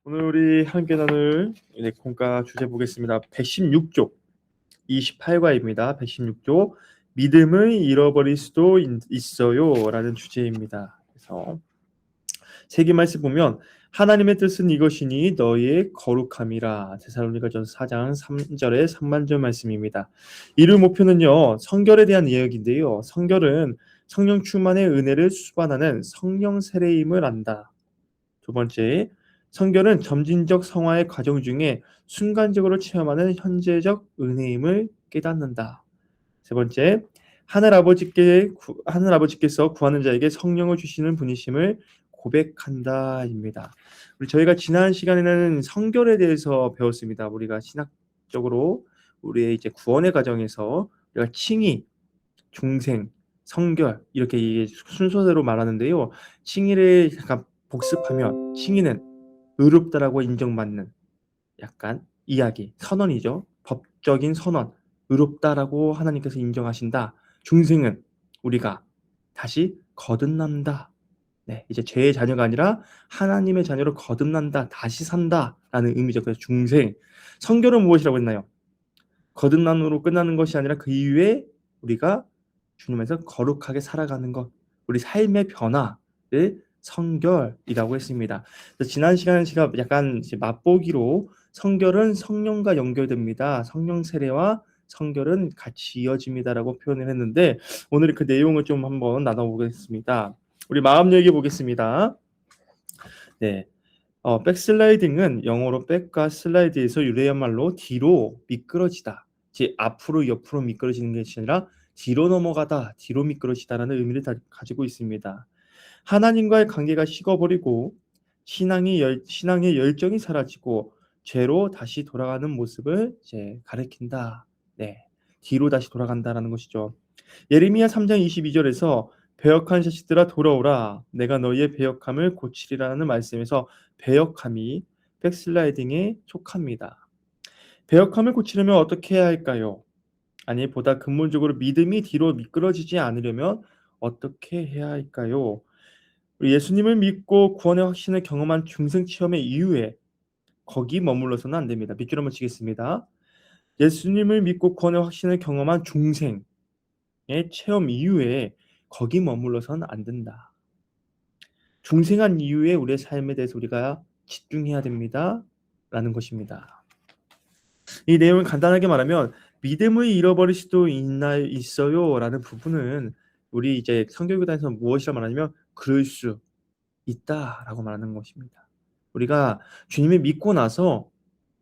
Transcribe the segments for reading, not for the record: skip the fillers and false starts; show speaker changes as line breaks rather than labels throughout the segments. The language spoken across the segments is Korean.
오늘 우리 함께 나눌 공과 주제 보겠습니다. 116쪽 28과입니다. 116쪽 믿음을 잃어버릴 수도 있어요 라는 주제입니다. 그래서 세계 말씀 보면 하나님의 뜻은 이것이니 너희의 거룩함이라. 데살로니가전서 4장 3절의 3반절 말씀입니다. 이를 목표는요, 성결에 대한 이야기인데요. 성결은 성령 충만의 은혜를 수반하는 성령 세례임을 안다. 두 번째, 성결은 점진적 성화의 과정 중에 순간적으로 체험하는 현재적 은혜임을 깨닫는다. 세 번째, 하늘 아버지께서 구하는 자에게 성령을 주시는 분이심을 고백한다입니다. 우리 저희가 지난 시간에는 성결에 대해서 배웠습니다. 우리가 신학적으로 우리의 이제 구원의 과정에서 우리가 칭의, 중생, 성결 이렇게 순서대로 말하는데요. 칭의를 잠깐 복습하면 칭의는 의롭다라고 인정받는 약간 이야기, 선언이죠. 법적인 선언, 의롭다라고 하나님께서 인정하신다. 중생은 우리가 다시 거듭난다. 네, 이제 죄의 자녀가 아니라 하나님의 자녀로 거듭난다, 다시 산다라는 의미죠. 그래서 중생. 성결은 무엇이라고 했나요? 거듭남으로 끝나는 것이 아니라 그 이후에 우리가 주님에서 거룩하게 살아가는 것, 우리 삶의 변화를 성결이라고 했습니다. 지난 시간에 제가 약간 맛보기로 성결은 성령과 연결됩니다. 성령 세례와 성결은 같이 이어집니다라고 표현을 했는데 오늘 그 내용을 좀 한번 나눠보겠습니다. 우리 마음 얘기해 보겠습니다. 네. 백슬라이딩은 영어로 백과 슬라이드에서 유래한 말로 뒤로 미끄러지다. 즉 앞으로 옆으로 미끄러지는 것이 아니라 뒤로 넘어가다, 뒤로 미끄러지다라는 의미를 가지고 있습니다. 하나님과의 관계가 식어버리고 신앙의 열정이 사라지고 죄로 다시 돌아가는 모습을 이제 가리킨다. 네, 뒤로 다시 돌아간다라는 것이죠. 예레미야 3장 22절에서 배역한 자식들아 돌아오라 내가 너희의 배역함을 고치리라는 말씀에서 배역함이 백슬라이딩에 속합니다. 배역함을 고치려면 어떻게 해야 할까요? 아니 보다 근본적으로 믿음이 뒤로 미끄러지지 않으려면 어떻게 해야 할까요? 우리 예수님을 믿고 구원의 확신을 경험한 중생 체험의 이후에 거기 머물러서는 안 됩니다. 밑줄 한번 치겠습니다. 예수님을 믿고 구원의 확신을 경험한 중생의 체험 이후에 거기 머물러서는 안 된다. 중생한 이후에 우리의 삶에 대해서 우리가 집중해야 됩니다. 라는 것입니다. 이 내용을 간단하게 말하면 믿음을 잃어버릴 수도 있어요 라는 부분은 우리 이제 성결교단에서 무엇이라 말하냐면 그럴 수 있다라고 말하는 것입니다. 우리가 주님을 믿고 나서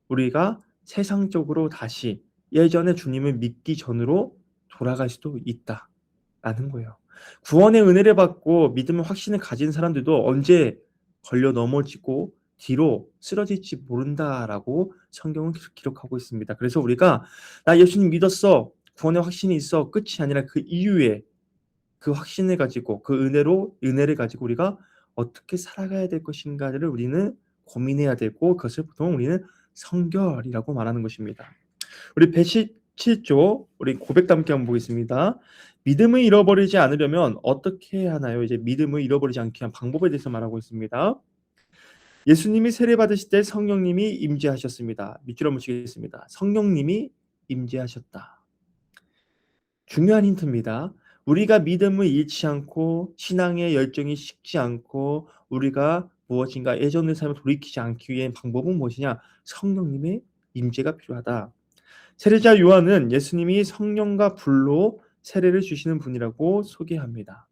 우리가 세상적으로 다시 예전에 주님을 믿기 전으로 돌아갈 수도 있다라는 거예요. 구원의 은혜를 받고 믿음의 확신을 가진 사람들도 언제 걸려 넘어지고 뒤로 쓰러질지 모른다라고 성경은 기록하고 있습니다. 그래서 우리가 나 예수님 믿었어, 구원의 확신이 있어, 끝이 아니라 그 이후에 그 확신을 가지고 그 은혜를 가지고 우리가 어떻게 살아가야 될 것인가를 우리는 고민해야 되고 그것을 보통 우리는 성결이라고 말하는 것입니다. 우리 117조 우리 고백도 함께 한번 보겠습니다. 믿음을 잃어버리지 않으려면 어떻게 해야 하나요? 이제 믿음을 잃어버리지 않게 한 방법에 대해서 말하고 있습니다. 예수님이 세례 받으실 때 성령님이 임재하셨습니다. 밑줄 한번 치겠습니다. 성령님이 임재하셨다. 중요한 힌트입니다. 우리가 믿음을 잃지 않고 신앙의 열정이 식지 않고 우리가 무엇인가 예전의 삶을 돌이키지 않기 위한 방법은 무엇이냐? 성령님의 임재가 필요하다. 세례자 요한은 예수님이 성령과 불로 세례를 주시는 분이라고 소개합니다.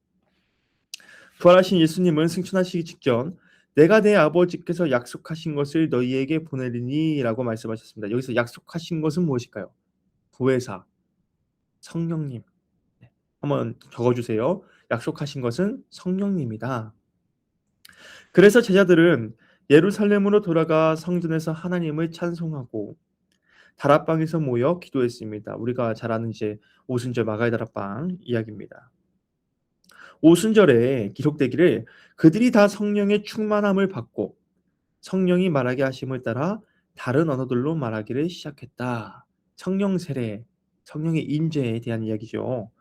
부활하신 예수님은 승천하시기 직전 내가 내 아버지께서 약속하신 것을 너희에게 보내리니 라고 말씀하셨습니다. 여기서 약속하신 것은 무엇일까요? 보혜사, 성령님. 한번 적어주세요. 약속하신 것은 성령님이다. 그래서 제자들은 예루살렘으로 돌아가 성전에서 하나님을 찬송하고 다락방에서 모여 기도했습니다. 우리가 잘 아는 이제 오순절 마가의 다락방 이야기입니다. 오순절에 기록되기를 그들이 다 성령의 충만함을 받고 성령이 말하게 하심을 따라 다른 언어들로 말하기를 시작했다. 성령 세례, 성령의 임재에 대한 이야기죠.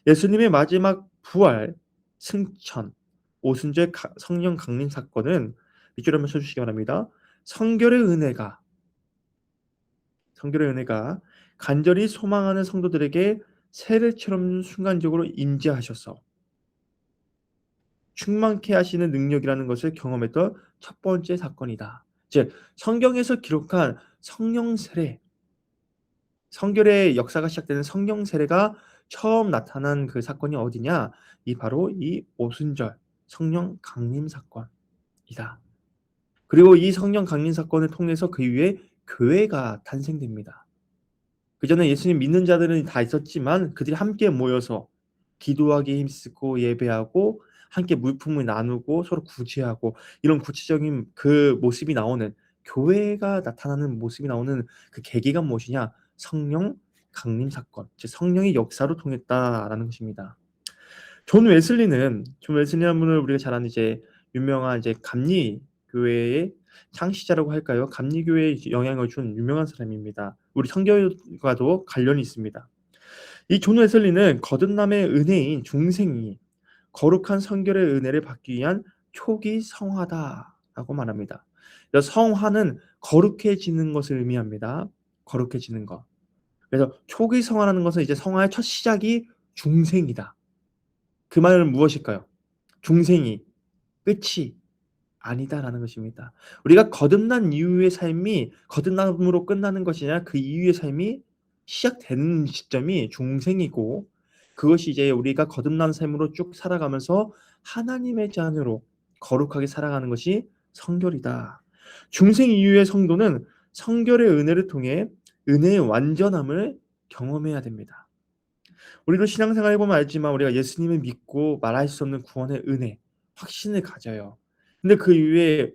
예수님의 마지막 부활, 승천, 오순절 성령 강림 사건은 밑줄 한번 쳐주시기 바랍니다. 성결의 은혜가 간절히 소망하는 성도들에게 세례처럼 순간적으로 임재하셔서 충만케 하시는 능력이라는 것을 경험했던 첫 번째 사건이다. 즉 성경에서 기록한 성령 세례, 성결의 역사가 시작되는 성령 세례가 처음 나타난 그 사건이 어디냐? 바로 이 오순절 성령 강림 사건이다. 그리고 이 성령 강림 사건을 통해서 그 이후에 교회가 탄생됩니다. 그전에 예수님 믿는 자들은 다 있었지만 그들이 함께 모여서 기도하기에 힘쓰고 예배하고 함께 물품을 나누고 서로 구제하고 이런 구체적인 그 모습이 나오는, 교회가 나타나는 모습이 나오는 그 계기가 무엇이냐? 성령 강림 사건, 즉 성령의 역사로 통했다라는 것입니다. 존 웨슬리라는 분을 우리가 잘 아는 이제 유명한 이제 감리 교회의 창시자라고 할까요? 감리 교회에 영향을 준 유명한 사람입니다. 우리 성경과도 관련이 있습니다. 이 존 웨슬리는 거듭남의 은혜인 중생이 거룩한 성결의 은혜를 받기 위한 초기 성화다라고 말합니다. 성화는 거룩해지는 것을 의미합니다. 거룩해지는 것. 그래서 초기 성화라는 것은 이제 성화의 첫 시작이 중생이다. 그 말은 무엇일까요? 중생이 끝이 아니다라는 것입니다. 우리가 거듭난 이후의 삶이 거듭남으로 끝나는 것이 아니라 그 이후의 삶이 시작되는 시점이 중생이고, 그것이 이제 우리가 거듭난 삶으로 쭉 살아가면서 하나님의 자녀로 거룩하게 살아가는 것이 성결이다. 중생 이후의 성도는 성결의 은혜를 통해 은혜의 완전함을 경험해야 됩니다. 우리도 신앙생활 해보면 알지만 우리가 예수님을 믿고 말할 수 없는 구원의 은혜, 확신을 가져요. 근데 그 이후에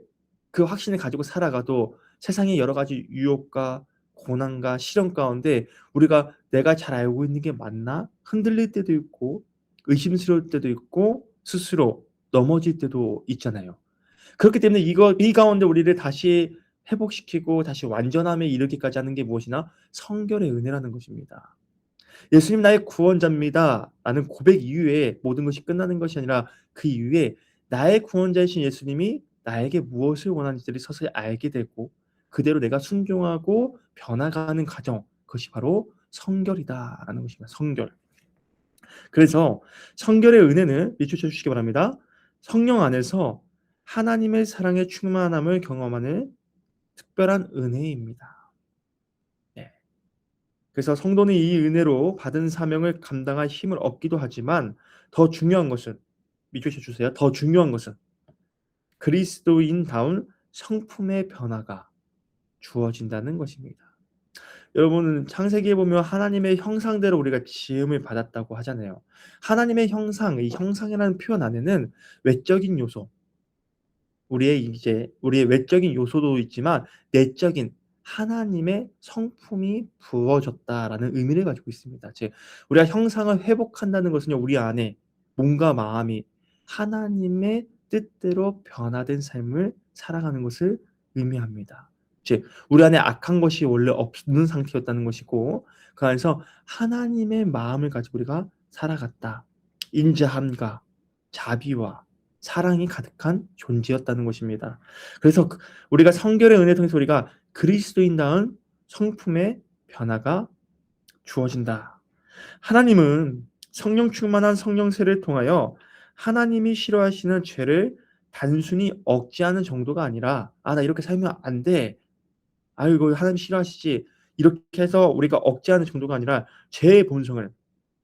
그 확신을 가지고 살아가도 세상의 여러 가지 유혹과 고난과 시련 가운데 우리가 내가 잘 알고 있는 게 맞나? 흔들릴 때도 있고 의심스러울 때도 있고 스스로 넘어질 때도 있잖아요. 그렇기 때문에 이 가운데 우리를 다시 회복시키고 다시 완전함에 이르기까지 하는 게 무엇이나? 성결의 은혜라는 것입니다. 예수님 나의 구원자입니다 라는 고백 이후에 모든 것이 끝나는 것이 아니라 그 이후에 나의 구원자이신 예수님이 나에게 무엇을 원하는지를 서서히 알게 되고 그대로 내가 순종하고 변화가는 과정, 그것이 바로 성결이다라는 것입니다. 성결. 그래서 성결의 은혜는 밑줄 쳐주시기 바랍니다. 성령 안에서 하나님의 사랑의 충만함을 경험하는 특별한 은혜입니다. 네. 그래서 성도는 이 은혜로 받은 사명을 감당할 힘을 얻기도 하지만 더 중요한 것은, 밑줄 쳐주세요. 더 중요한 것은 그리스도인다운 성품의 변화가 주어진다는 것입니다. 여러분 창세기에 보면 하나님의 형상대로 우리가 지음을 받았다고 하잖아요. 하나님의 형상, 이 형상이라는 표현 안에는 외적인 요소, 우리의 외적인 요소도 있지만 내적인 하나님의 성품이 부어졌다라는 의미를 가지고 있습니다. 즉 우리가 형상을 회복한다는 것은요, 우리 안에 몸과 마음이 하나님의 뜻대로 변화된 삶을 살아가는 것을 의미합니다. 즉 우리 안에 악한 것이 원래 없는 상태였다는 것이고 그 안에서 하나님의 마음을 가지고 우리가 살아갔다. 인자함과 자비와 사랑이 가득한 존재였다는 것입니다. 그래서 우리가 성결의 은혜 통해서 우리가 그리스도인다운 성품의 변화가 주어진다. 하나님은 성령 충만한 성령세를 통하여 하나님이 싫어하시는 죄를 단순히 억제하는 정도가 아니라 나 이렇게 살면 안 돼. 이거 하나님 싫어하시지. 이렇게 해서 우리가 억제하는 정도가 아니라 죄의 본성을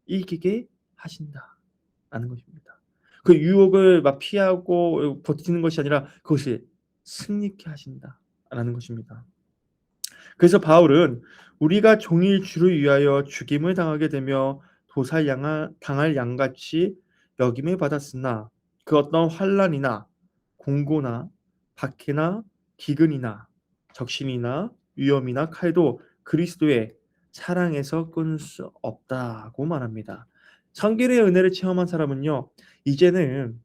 이기게 하신다라는 것입니다. 그 유혹을 막 피하고 버티는 것이 아니라 그것을 승리케 하신다라는 것입니다. 그래서 바울은 우리가 종일 주를 위하여 죽임을 당하게 되며 당할 양같이 여김을 받았으나 그 어떤 환난이나 공고나 박해나 기근이나 적신이나 위험이나 칼도 그리스도의 사랑에서 끊을 수 없다고 말합니다. 성결의 은혜를 체험한 사람은요, 이제는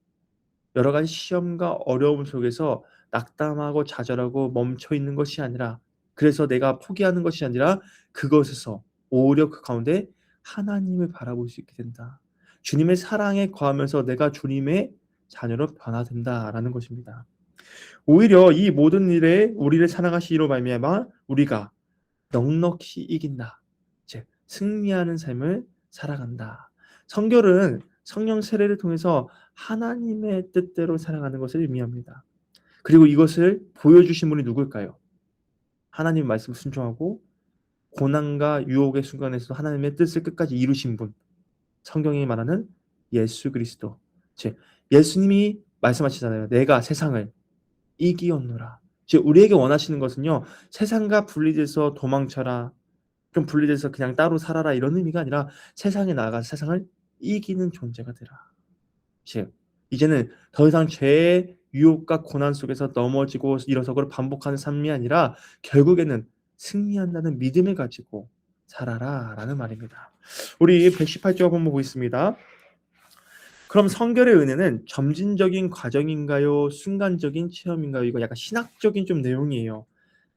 여러 가지 시험과 어려움 속에서 낙담하고 좌절하고 멈춰 있는 것이 아니라, 그래서 내가 포기하는 것이 아니라 그것에서 오히려 그 가운데 하나님을 바라볼 수 있게 된다. 주님의 사랑에 거하면서 내가 주님의 자녀로 변화된다라는 것입니다. 오히려 이 모든 일에 우리를 사랑하시기로 말미암아 우리가 넉넉히 이긴다. 즉 승리하는 삶을 살아간다. 성결은 성령 세례를 통해서 하나님의 뜻대로 살아가는 것을 의미합니다. 그리고 이것을 보여주신 분이 누굴까요? 하나님 말씀 순종하고 고난과 유혹의 순간에서 하나님의 뜻을 끝까지 이루신 분. 성경이 말하는 예수 그리스도. 즉 예수님이 말씀하시잖아요. 내가 세상을 이기었노라. 즉 우리에게 원하시는 것은요. 세상과 분리돼서 도망쳐라. 좀 분리돼서 그냥 따로 살아라 이런 의미가 아니라 세상에 나아가서 세상을 이기는 존재가 되라. 즉 이제는 더 이상 죄의 유혹과 고난 속에서 넘어지고 일어서고 반복하는 삶이 아니라 결국에는 승리한다는 믿음을 가지고 살아라라는 말입니다. 우리 118쪽 한번 보겠습니다. 그럼 성결의 은혜는 점진적인 과정인가요? 순간적인 체험인가요? 이거 약간 신학적인 좀 내용이에요.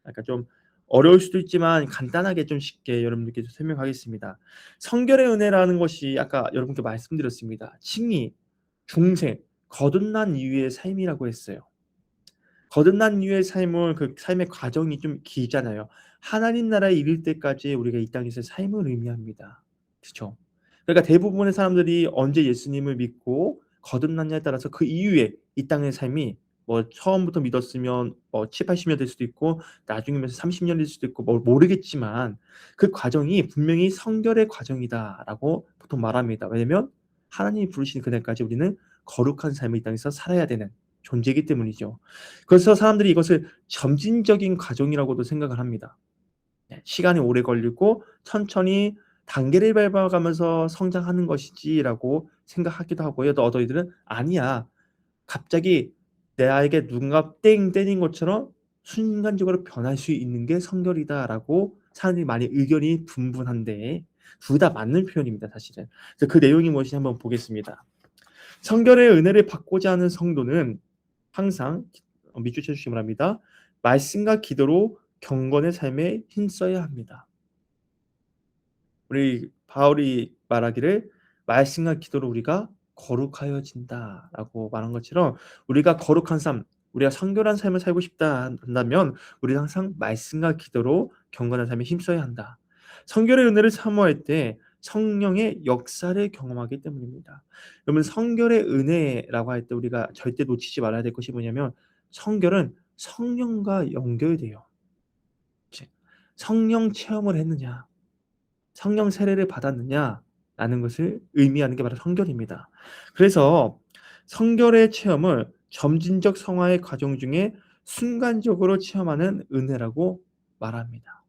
약간 좀 어려울 수도 있지만 간단하게 좀 쉽게 여러분들께 좀 설명하겠습니다. 성결의 은혜라는 것이 아까 여러분께 말씀드렸습니다. 칭의, 중생, 거듭난 이후의 삶이라고 했어요. 거듭난 이후의 삶은 그 삶의 과정이 좀 길잖아요. 하나님 나라에 이를 때까지 우리가 이 땅에서의 삶을 의미합니다. 그렇죠? 그러니까 대부분의 사람들이 언제 예수님을 믿고 거듭났냐에 따라서 그 이후에 이 땅의 삶이 뭐 처음부터 믿었으면 7, 80년 될 수도 있고 나중이면 30년 될 수도 있고 뭐 모르겠지만 그 과정이 분명히 성결의 과정이다라고 보통 말합니다. 왜냐면 하나님이 부르신 그날까지 우리는 거룩한 삶을 이 땅에서 살아야 되는 존재이기 때문이죠. 그래서 사람들이 이것을 점진적인 과정이라고도 생각을 합니다. 시간이 오래 걸리고 천천히 단계를 밟아가면서 성장하는 것이지라고 생각하기도 하고요. 또 어더이들은 아니야. 갑자기 나에게 누군가 땡 때린 것처럼 순간적으로 변할 수 있는 게 성결이다라고 사람들이 많이 의견이 분분한데 둘 다 맞는 표현입니다. 사실은. 그래서 그 내용이 무엇인지 한번 보겠습니다. 성결의 은혜를 받고자 하는 성도는 항상 밑줄 쳐주시기 바랍니다. 말씀과 기도로 경건의 삶에 힘써야 합니다. 우리 바울이 말하기를 말씀과 기도로 우리가 거룩하여진다라고 말한 것처럼 우리가 거룩한 삶, 우리가 성결한 삶을 살고 싶다 한다면 우리는 항상 말씀과 기도로 경건한 삶에 힘써야 한다. 성결의 은혜를 사모할 때 성령의 역사를 경험하기 때문입니다. 그러면 성결의 은혜라고 할 때 우리가 절대 놓치지 말아야 될 것이 뭐냐면 성결은 성령과 연결돼요. 성령 체험을 했느냐, 성령 세례를 받았느냐라는 것을 의미하는 게 바로 성결입니다. 그래서 성결의 체험을 점진적 성화의 과정 중에 순간적으로 체험하는 은혜라고 말합니다.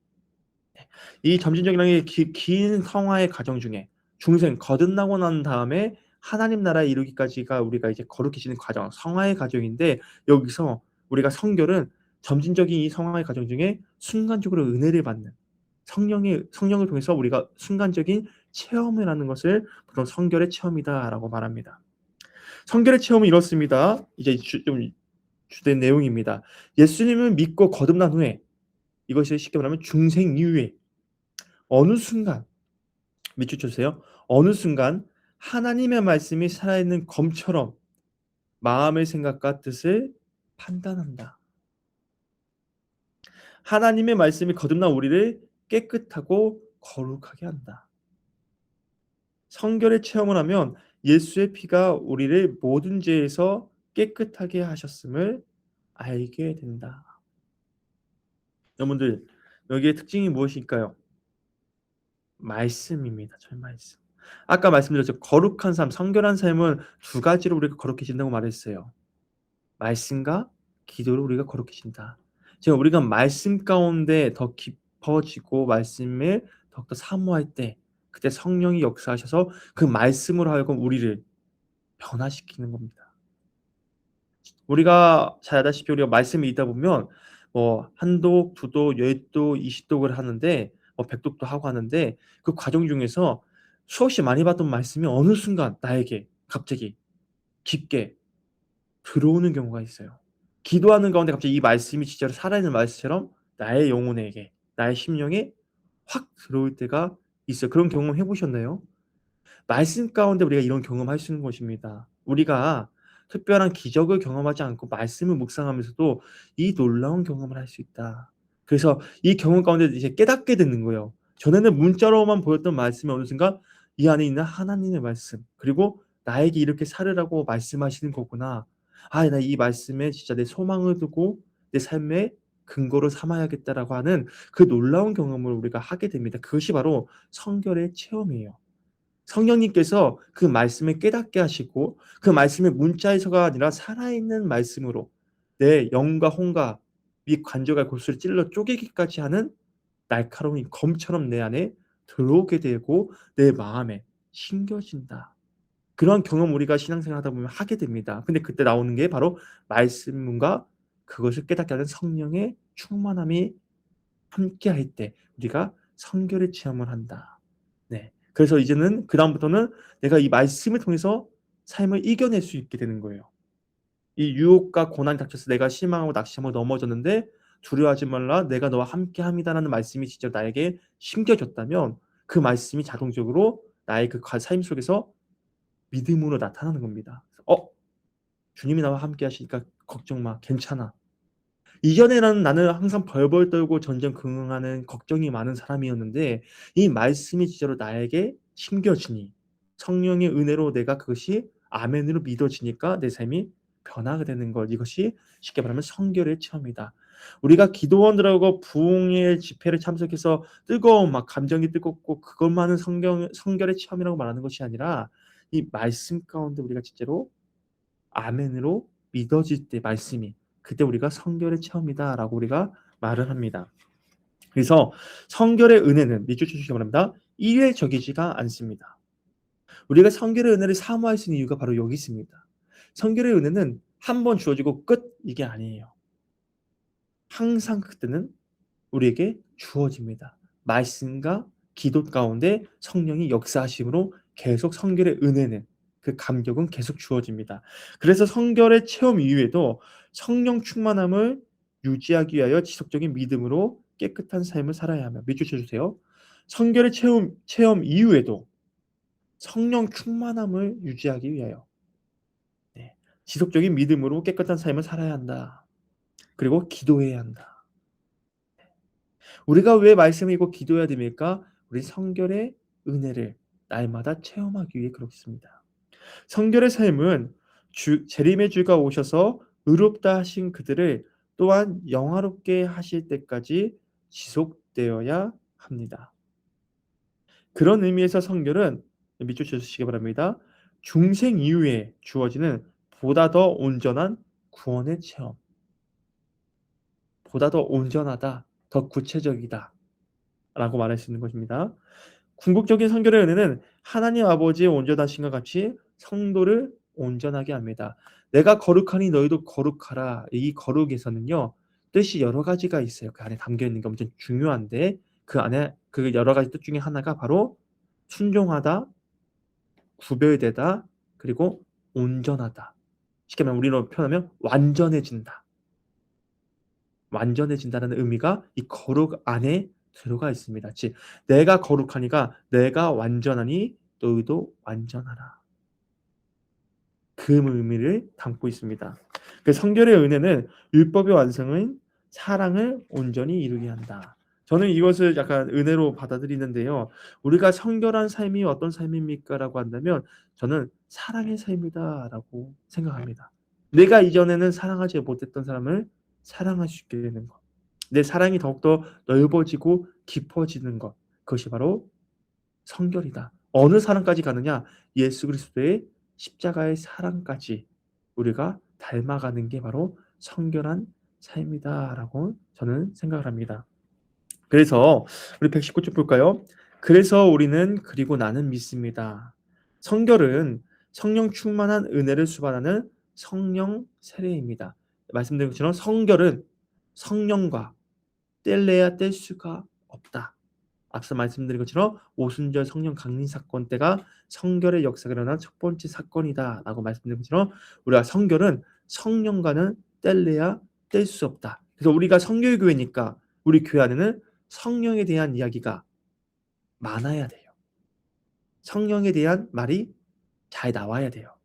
이 점진적이라는 게 긴 성화의 과정 중에 중생 거듭나고 난 다음에 하나님 나라에 이르기까지가 우리가 이제 거룩해지는 과정, 성화의 과정인데 여기서 우리가 성결은 점진적인 이 성화의 과정 중에 순간적으로 은혜를 받는 성령을 통해서 우리가 순간적인 체험을 하는 것을 보통 성결의 체험이다라고 말합니다. 성결의 체험은 이렇습니다. 이제 좀 주된 내용입니다. 예수님을 믿고 거듭난 후에 이것이 쉽게 말하면 중생 이후에 어느 순간 밑줄 쳐주세요. 어느 순간 하나님의 말씀이 살아있는 검처럼 마음의 생각과 뜻을 판단한다. 하나님의 말씀이 거듭난 우리를 깨끗하고 거룩하게 한다. 성결의 체험을 하면 예수의 피가 우리를 모든 죄에서 깨끗하게 하셨음을 알게 된다. 여러분들 여기에 특징이 무엇일까요? 말씀입니다. 저희 말씀. 아까 말씀드렸죠. 거룩한 삶, 성결한 삶은 두 가지로 우리가 거룩해진다고 말했어요. 말씀과 기도로 우리가 거룩해진다. 제가 우리가 말씀 가운데 더 깊어지고 말씀을 더욱더 사모할 때 그때 성령이 역사하셔서 그 말씀으로 하여금 우리를 변화시키는 겁니다. 우리가 잘 알다시피 우리가 말씀이 있다 보면 뭐 한독, 두독, 열독, 20독을 하는데 100독도 하고 하는데 그 과정 중에서 수없이 많이 봤던 말씀이 어느 순간 나에게 갑자기 깊게 들어오는 경우가 있어요. 기도하는 가운데 갑자기 이 말씀이 진짜로 살아있는 말씀처럼 나의 영혼에게, 나의 심령에 확 들어올 때가 있어요. 그런 경험 해보셨나요? 말씀 가운데 우리가 이런 경험할 수 있는 것입니다. 우리가 특별한 기적을 경험하지 않고 말씀을 묵상하면서도 이 놀라운 경험을 할 수 있다. 그래서 이 경험 가운데 이제 깨닫게 되는 거예요. 전에는 문자로만 보였던 말씀이 어느 순간 이 안에 있는 하나님의 말씀, 그리고 나에게 이렇게 살으라고 말씀하시는 거구나. 아, 나 이 말씀에 진짜 내 소망을 두고 내 삶의 근거로 삼아야겠다라고 하는 그 놀라운 경험을 우리가 하게 됩니다. 그것이 바로 성결의 체험이에요. 성령님께서 그 말씀을 깨닫게 하시고 그 말씀이 문자에서가 아니라 살아있는 말씀으로 내 영과 혼과 및 관절과 골수를 찔러 쪼개기까지 하는 날카로운 이 검처럼 내 안에 들어오게 되고 내 마음에 심겨진다. 그런 경험 우리가 신앙생활 하다 보면 하게 됩니다. 근데 그때 나오는 게 바로 말씀과 그것을 깨닫게 하는 성령의 충만함이 함께할 때 우리가 성결의 체험을 한다. 네. 그래서 이제는 그다음부터는 내가 이 말씀을 통해서 삶을 이겨낼 수 있게 되는 거예요. 이 유혹과 고난이 닥쳐서 내가 실망하고 낙심하고 넘어졌는데 두려워하지 말라 내가 너와 함께함이다라는 말씀이 직접 나에게 심겨졌다면 그 말씀이 자동적으로 나의 그 삶 속에서 믿음으로 나타나는 겁니다. 주님이 나와 함께 하시니까 걱정 마. 괜찮아. 이전에는 나는 항상 벌벌 떨고 전전긍긍하는 걱정이 많은 사람이었는데 이 말씀이 진짜로 나에게 심겨지니 성령의 은혜로 내가 그것이 아멘으로 믿어지니까 내 삶이 변화가 되는 것. 이것이 쉽게 말하면 성결의 체험이다. 우리가 기도원들하고 부흥의 집회를 참석해서 뜨거운 막 감정이 뜨겁고 그것만은 성결의 체험이라고 말하는 것이 아니라 이 말씀 가운데 우리가 진짜로 아멘으로 믿어질 때 말씀이 그때 우리가 성결의 체험이다라고 우리가 말을 합니다. 그래서 성결의 은혜는 밑줄 쳐주시기 바랍니다. 일회적이지가 않습니다. 우리가 성결의 은혜를 사모할 수 있는 이유가 바로 여기 있습니다. 성결의 은혜는 한 번 주어지고 끝 이게 아니에요. 항상 그때는 우리에게 주어집니다. 말씀과 기도 가운데 성령이 역사하심으로 계속 성결의 은혜는 그 감격은 계속 주어집니다. 그래서 성결의 체험 이후에도 성령 충만함을 유지하기 위하여 지속적인 믿음으로 깨끗한 삶을 살아야 하며 밑줄 쳐주세요. 성결의 체험 이후에도 성령 충만함을 유지하기 위하여 네, 지속적인 믿음으로 깨끗한 삶을 살아야 한다. 그리고 기도해야 한다. 우리가 왜 말씀을 읽고 기도해야 됩니까? 우리 성결의 은혜를 날마다 체험하기 위해 그렇습니다. 성결의 삶은 재림의 주가 오셔서 의롭다 하신 그들을 또한 영화롭게 하실 때까지 지속되어야 합니다. 그런 의미에서 성결은 밑줄 쳐주시기 바랍니다. 중생 이후에 주어지는 보다 더 온전한 구원의 체험, 보다 더 온전하다, 더 구체적이다 라고 말할 수 있는 것입니다. 궁극적인 성결의 은혜는 하나님 아버지의 온전하심과 같이 성도를 온전하게 합니다. 내가 거룩하니 너희도 거룩하라. 이 거룩에서는요. 뜻이 여러 가지가 있어요. 그 안에 담겨 있는 게 엄청 중요한데 그 안에 그 여러 가지 뜻 중에 하나가 바로 순종하다, 구별되다, 그리고 온전하다. 쉽게 말하면 우리로 표현하면 완전해진다. 완전해진다는 의미가 이 거룩 안에 들어가 있습니다. 즉 내가 거룩하니까 내가 완전하니 너희도 완전하라. 그 의미를 담고 있습니다. 그 성결의 은혜는 율법의 완성은 사랑을 온전히 이루게 한다. 저는 이것을 약간 은혜로 받아들이는데요. 우리가 성결한 삶이 어떤 삶입니까라고 한다면 저는 사랑의 삶이다라고 생각합니다. 내가 이전에는 사랑하지 못했던 사람을 사랑할 수 있게 되는 것. 내 사랑이 더욱더 넓어지고 깊어지는 것. 그것이 바로 성결이다. 어느 사랑까지 가느냐? 예수 그리스도의 십자가의 사랑까지 우리가 닮아가는 게 바로 성결한 삶이다라고 저는 생각을 합니다. 그래서 우리 119쪽 볼까요? 그래서 우리는 그리고 나는 믿습니다. 성결은 성령 충만한 은혜를 수반하는 성령 세례입니다. 말씀드린 것처럼 성결은 성령과 뗄래야 뗄 수가 없다. 앞서 말씀드린 것처럼 오순절 성령 강림 사건 때가 성결의 역사가 일어난 첫 번째 사건이다라고 말씀드린 것처럼 우리가 성결은 성령과는 뗄래야 뗄 수 없다. 그래서 우리가 성결교회니까 우리 교회 안에는 성령에 대한 이야기가 많아야 돼요. 성령에 대한 말이 잘 나와야 돼요.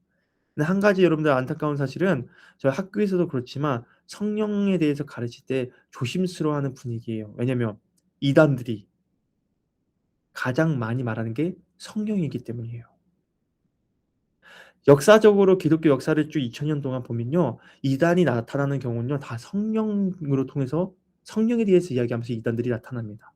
근데 한 가지 여러분들 안타까운 사실은 저희 학교에서도 그렇지만 성령에 대해서 가르칠 때 조심스러워하는 분위기예요. 왜냐면 이단들이 가장 많이 말하는 게 성령이기 때문이에요. 역사적으로 기독교 역사를 쭉 2000년 동안 보면요. 이단이 나타나는 경우는요. 다 성령으로 통해서 성령에 대해서 이야기하면서 이단들이 나타납니다.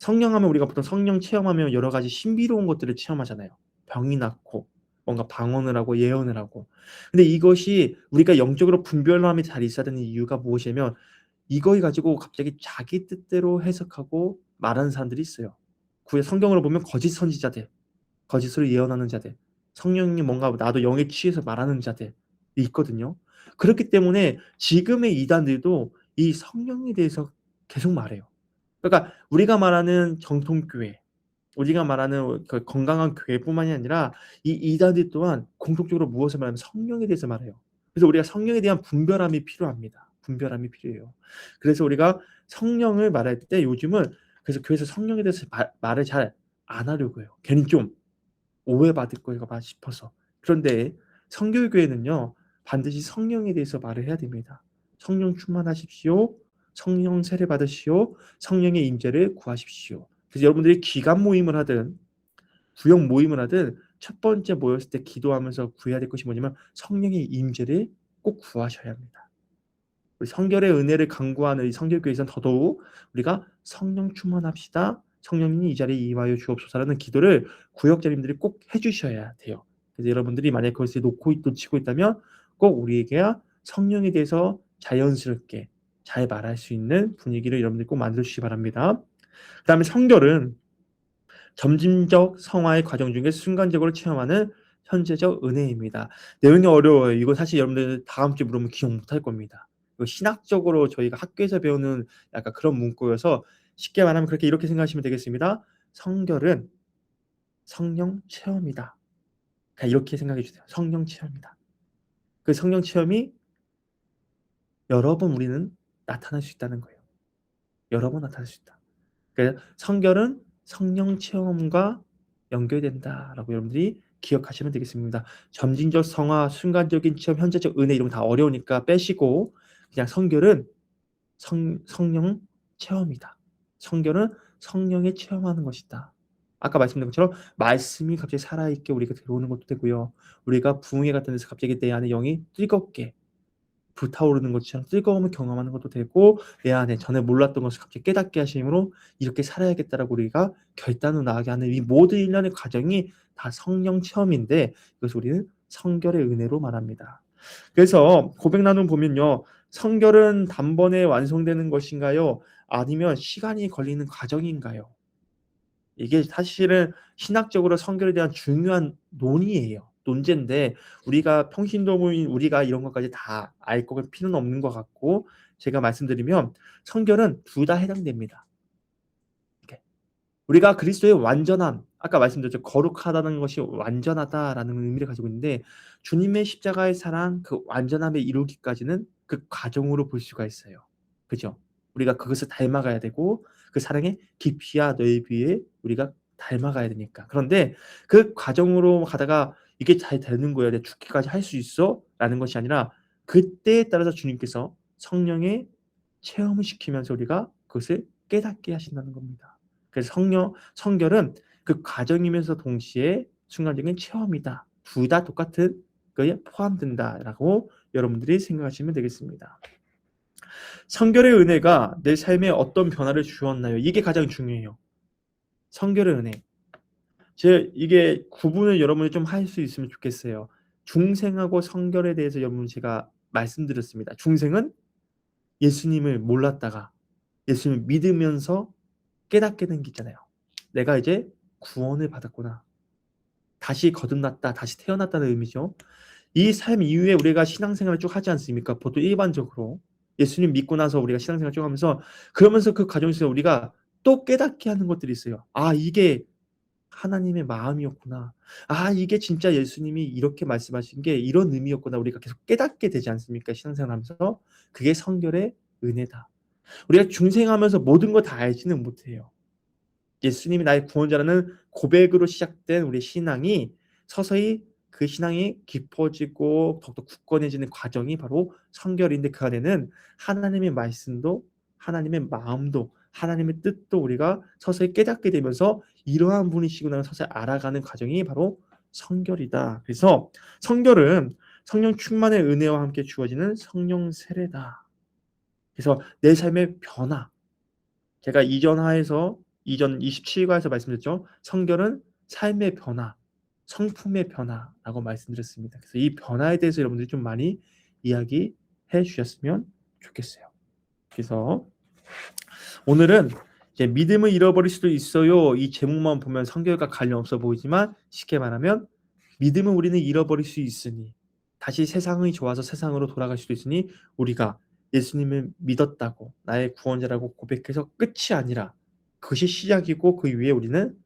성령하면 우리가 보통 성령 체험하면 여러 가지 신비로운 것들을 체험하잖아요. 병이 낫고 뭔가 방언을 하고 예언을 하고. 근데 이것이 우리가 영적으로 분별함이 잘 있어야 되는 이유가 무엇이냐면 이걸 가지고 갑자기 자기 뜻대로 해석하고 말하는 사람들이 있어요. 구약 성경으로 보면 거짓 선지자들, 거짓으로 예언하는 자들, 성령이 뭔가 나도 영에 취해서 말하는 자들이 있거든요. 그렇기 때문에 지금의 이단들도 이 성령에 대해서 계속 말해요. 그러니까 우리가 말하는 정통교회, 우리가 말하는 그 건강한 교회뿐만이 아니라 이 이단들 또한 공통적으로 무엇을 말하면 성령에 대해서 말해요. 그래서 우리가 성령에 대한 분별함이 필요합니다. 분별함이 필요해요. 그래서 우리가 성령을 말할 때 요즘은 그래서 교회에서 성령에 대해서 말을 잘 안 하려고 해요. 괜히 좀 오해받을 거일까 싶어서. 그런데 성결교회는요. 반드시 성령에 대해서 말을 해야 됩니다. 성령 충만하십시오. 성령 세례 받으시오. 성령의 임재를 구하십시오. 그래서 여러분들이 기간 모임을 하든 구역 모임을 하든 첫 번째 모였을 때 기도하면서 구해야 될 것이 뭐냐면 성령의 임재를 꼭 구하셔야 합니다. 우리 성결의 은혜를 간구하는 이 성결교회에서는 더더욱 우리가 성령 충만합시다. 성령님이 이 자리에 임하여 주옵소서라는 기도를 구역장님들이 꼭 해주셔야 돼요. 그래서 여러분들이 만약 그것을 놓치고 있다면 꼭 우리에게 성령에 대해서 자연스럽게 잘 말할 수 있는 분위기를 여러분들이 꼭 만들어 주시기 바랍니다. 그 다음에 성결은 점진적 성화의 과정 중에 순간적으로 체험하는 현재적 은혜입니다. 내용이 어려워요. 이거 사실 여러분들 다음 주에 물으면 기억 못할 겁니다. 이거 신학적으로 저희가 학교에서 배우는 약간 그런 문구여서 쉽게 말하면 그렇게 이렇게 생각하시면 되겠습니다. 성결은 성령 체험이다. 그냥 이렇게 생각해 주세요. 성령 체험이다. 그 성령 체험이 여러 번 우리는 나타날 수 있다는 거예요. 여러 번 나타날 수 있다. 그래서 성결은 성령 체험과 연결된다라고 여러분들이 기억하시면 되겠습니다. 점진적 성화, 순간적인 체험, 현재적 은혜 이런 거 다 어려우니까 빼시고 그냥 성결은 성령 체험이다. 성결은 성령의 체험하는 것이다. 아까 말씀드린 것처럼 말씀이 갑자기 살아있게 우리가 들어오는 것도 되고요. 우리가 부흥회 같은 데서 갑자기 내 안에 영이 뜨겁게 불타오르는 것처럼 뜨거움을 경험하는 것도 되고 내 안에 전에 몰랐던 것을 갑자기 깨닫게 하심으로 이렇게 살아야겠다라고 우리가 결단을 나가게 하는 이 모든 일련의 과정이 다 성령 체험인데 이것을 우리는 성결의 은혜로 말합니다. 그래서 고백 나눔 보면요. 성결은 단번에 완성되는 것인가요? 아니면 시간이 걸리는 과정인가요? 이게 사실은 신학적으로 성결에 대한 중요한 논의예요. 논제인데 우리가 평신도모인 우리가 이런 것까지 다 알 필요는 없는 것 같고 제가 말씀드리면 성결은 둘 다 해당됩니다. 이렇게. 우리가 그리스도의 완전함, 아까 말씀드렸죠. 거룩하다는 것이 완전하다라는 의미를 가지고 있는데 주님의 십자가의 사랑 그 완전함에 이루기까지는 그 과정으로 볼 수가 있어요. 그죠? 우리가 그것을 닮아가야 되고 그 사랑의 깊이와 넓이에 우리가 닮아가야 되니까. 그런데 그 과정으로 가다가 이게 잘 되는 거야. 내가 죽기까지 할 수 있어? 라는 것이 아니라 그때에 따라서 주님께서 성령의 체험을 시키면서 우리가 그것을 깨닫게 하신다는 겁니다. 그래서 성결은 그 과정이면서 동시에 순간적인 체험이다. 둘 다 똑같은 거에 포함된다라고 여러분들이 생각하시면 되겠습니다. 성결의 은혜가 내 삶에 어떤 변화를 주었나요? 이게 가장 중요해요. 성결의 은혜. 이게 구분을 여러분이 좀 할 수 있으면 좋겠어요. 중생하고 성결에 대해서 여러분 제가 말씀드렸습니다. 중생은 예수님을 몰랐다가 예수님을 믿으면서 깨닫게 된 게 있잖아요. 내가 이제 구원을 받았구나. 다시 거듭났다. 다시 태어났다는 의미죠. 이 삶 이후에 우리가 신앙생활을 쭉 하지 않습니까? 보통 일반적으로 예수님 믿고 나서 우리가 신앙생활 쭉 하면서 그러면서 그 과정에서 우리가 또 깨닫게 하는 것들이 있어요. 아, 이게 하나님의 마음이었구나. 아, 이게 진짜 예수님이 이렇게 말씀하신 게 이런 의미였구나. 우리가 계속 깨닫게 되지 않습니까? 신앙생활 하면서. 그게 성결의 은혜다. 우리가 중생하면서 모든 걸 다 알지는 못해요. 예수님이 나의 구원자라는 고백으로 시작된 우리 신앙이 서서히 그 신앙이 깊어지고 더욱더 굳건해지는 과정이 바로 성결인데, 그 안에는 하나님의 말씀도 하나님의 마음도 하나님의 뜻도 우리가 서서히 깨닫게 되면서 이러한 분이시구나 서서히 알아가는 과정이 바로 성결이다. 그래서 성결은 성령 충만의 은혜와 함께 주어지는 성령 세례다. 그래서 내 삶의 변화, 제가 이전 27과에서 말씀드렸죠. 성결은 삶의 변화, 성품의 변화라고 말씀드렸습니다. 그래서 이 변화에 대해서 여러분들이 좀 많이 이야기해 주셨으면 좋겠어요. 그래서 오늘은 이제 믿음을 잃어버릴 수도 있어요. 이 제목만 보면 성결과 관련 없어 보이지만, 쉽게 말하면 믿음은 우리는 잃어버릴 수 있으니, 다시 세상이 좋아서 세상으로 돌아갈 수도 있으니, 우리가 예수님을 믿었다고 나의 구원자라고 고백해서 끝이 아니라 그것이 시작이고, 그 위에 우리는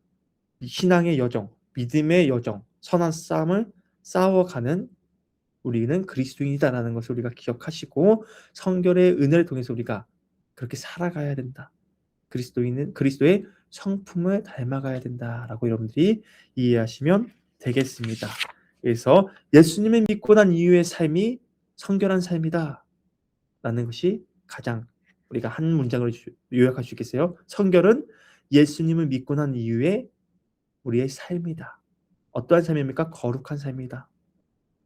신앙의 여정, 믿음의 여정, 선한 싸움을 싸워가는 우리는 그리스도인이다라는 것을 우리가 기억하시고, 성결의 은혜를 통해서 우리가 그렇게 살아가야 된다. 그리스도인은 그리스도의 성품을 닮아가야 된다라고 여러분들이 이해하시면 되겠습니다. 그래서 예수님을 믿고 난 이후의 삶이 성결한 삶이다 라는 것이 가장 우리가 한 문장으로 요약할 수 있겠어요. 성결은 예수님을 믿고 난 이후에 우리의 삶이다. 어떠한 삶입니까? 거룩한 삶이다.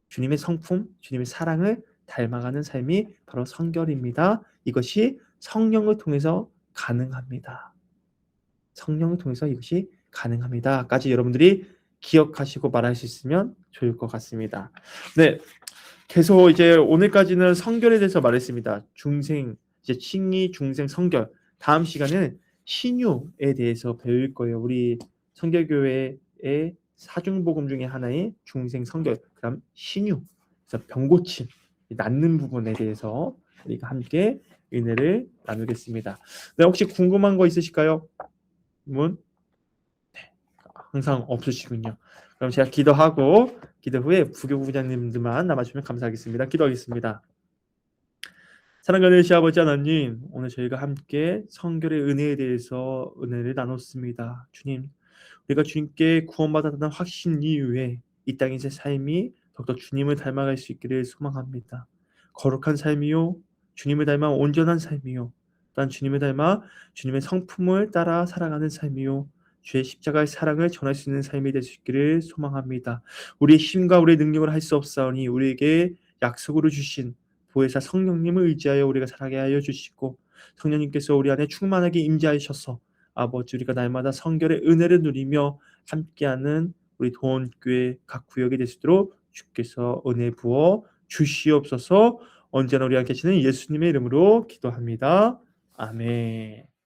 주님의 성품, 주님의 사랑을 닮아가는 삶이 바로 성결입니다. 이것이 성령을 통해서 가능합니다. 성령을 통해서 이것이 가능합니다.까지 여러분들이 기억하시고 말할 수 있으면 좋을 것 같습니다. 네, 계속 이제 오늘까지는 성결에 대해서 말했습니다. 중생, 이제 칭의, 중생, 성결. 다음 시간에는 신유에 대해서 배울 거예요. 우리 성결교회의 사중복음 중에 하나인 중생, 성결, 그다음 신유, 그래서 병고침, 낫는 부분에 대해서 우리가 함께 은혜를 나누겠습니다. 네, 혹시 궁금한 거 있으실까요? 네, 항상 없으시군요. 그럼 제가 기도하고 기도 후에 부교부장님들만 남아주시면 감사하겠습니다. 기도하겠습니다. 사랑하는 시아버지 하나님, 오늘 저희가 함께 성결의 은혜에 대해서 은혜를 나눴습니다. 주님, 우리가 주님께 구원받았다는 확신 이후에 이 땅에서의 삶이 더욱더 주님을 닮아갈 수 있기를 소망합니다. 거룩한 삶이요, 주님을 닮아 온전한 삶이요, 또한 주님을 닮아 주님의 성품을 따라 살아가는 삶이요, 주의 십자가의 사랑을 전할 수 있는 삶이 될 수 있기를 소망합니다. 우리의 힘과 우리의 능력을 할 수 없사오니 우리에게 약속으로 주신 보혜사 성령님을 의지하여 우리가 살아가게 하여 주시고, 성령님께서 우리 안에 충만하게 임재하셔서 아버지 우리가 날마다 성결의 은혜를 누리며 함께하는 우리 도원교회 각 구역이 될 수 있도록 주께서 은혜 부어 주시옵소서. 언제나 우리 함께 계시는 예수님의 이름으로 기도합니다. 아멘.